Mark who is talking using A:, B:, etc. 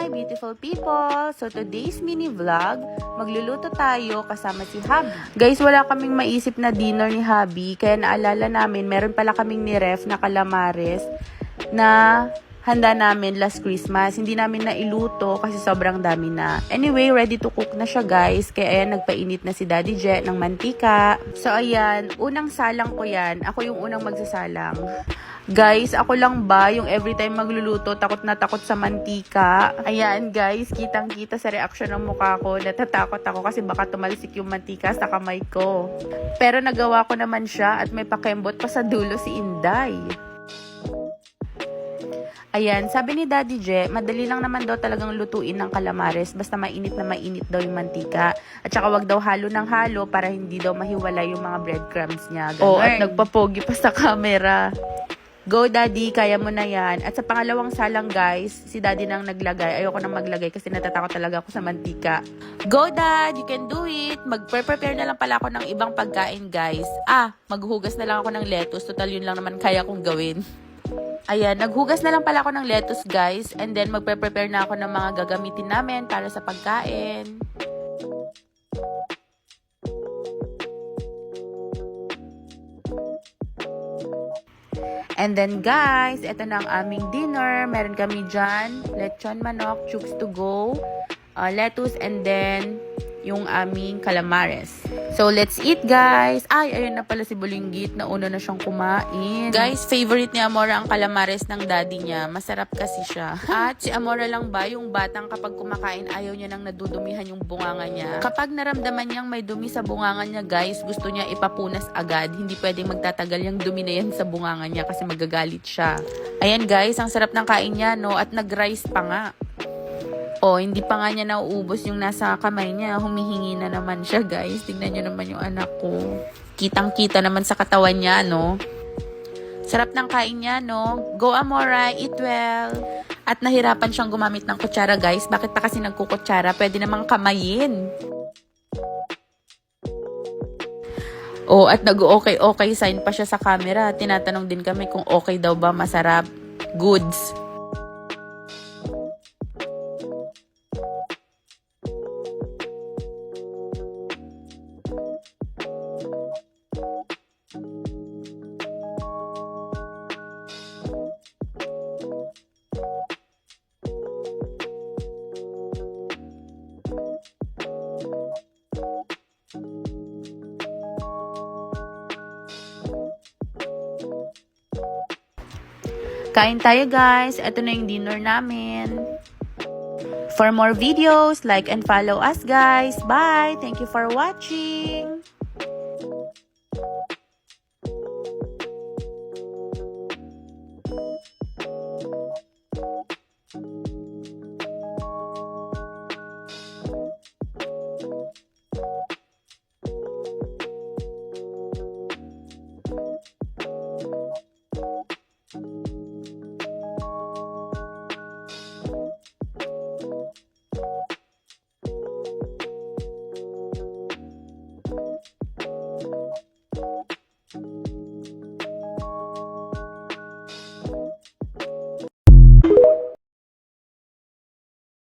A: Hi, beautiful people! So, today's mini vlog, magluluto tayo kasama si Hubby. Guys, wala kaming maisip na dinner ni Hubby, kaya naalala namin, meron pala kaming ni-ref na calamares na handa namin last Christmas. Hindi namin nailuto kasi sobrang dami na. Anyway, ready to cook na siya guys. Kaya ayan, nagpainit na si Daddy Jet ng mantika. So ayan, unang salang ko yan. Ako yung unang magsasalang. Guys, ako lang ba yung every time magluluto, takot na takot sa mantika? Ayan guys, kitang-kita sa reaction ng mukha ko. Natatakot ako kasi baka tumalsik yung mantika sa kamay ko. Pero nagawa ko naman siya at may pakembot pa sa dulo si Inday. Ayan, sabi ni Daddy J, madali lang naman daw talagang lutuin ng calamares basta mainit na mainit daw yung mantika. At saka wag daw halo ng halo para hindi daw mahiwala yung mga breadcrumbs niya. Ganun. Oh, at nagpapogi pa sa camera. Go Daddy, kaya mo na yan. At sa pangalawang salang guys, si Daddy nang naglagay. Ayoko nang maglagay kasi natatakot talaga ako sa mantika. Go Dad, you can do it. Mag-prepare na lang pala ako ng ibang pagkain guys. Maghuhugas na lang ako ng lettuce. Total yun lang naman kaya kong gawin. Ayan, naghugas na lang pala ako ng lettuce guys. And then magpe-prepare na ako ng mga gagamitin namin para sa pagkain. And then guys, ito na ang aming dinner. Meron kami dyan, lechon manok, chooks to go, lettuce, and then yung aming calamares. So, let's eat guys. Ayun na pala si Bulinggit. Nauna na siyang kumain. Guys, favorite ni Amora ang calamares ng daddy niya. Masarap kasi siya. At si Amora lang ba, yung batang kapag kumakain, ayaw niya nang nadudumihan yung bunganga niya. Kapag naramdaman niyang may dumi sa bunganga niya guys, gusto niya ipapunas agad. Hindi pwedeng magtatagal yung dumi na yan sa bunganga niya kasi magagalit siya. Ayan guys, ang sarap ng kain niya, no? At nag-rice pa nga. Hindi pa nga niya nauubos yung nasa kamay niya. Humihingi na naman siya, guys. Tignan niyo naman yung anak ko. Kitang-kita naman sa katawan niya, no? Sarap ng kain niya, no? Go, Amora. Eat well. At nahirapan siyang gumamit ng kutsara, guys. Bakit pa kasi nagkukutsara? Pwede namang kamayin. At nag-okay sign pa siya sa camera. Tinatanong din kami kung okay daw ba, masarap. Goods. Kain tayo guys. Ito na yung dinner namin. For more videos, like and follow us guys. Bye! Thank you for watching!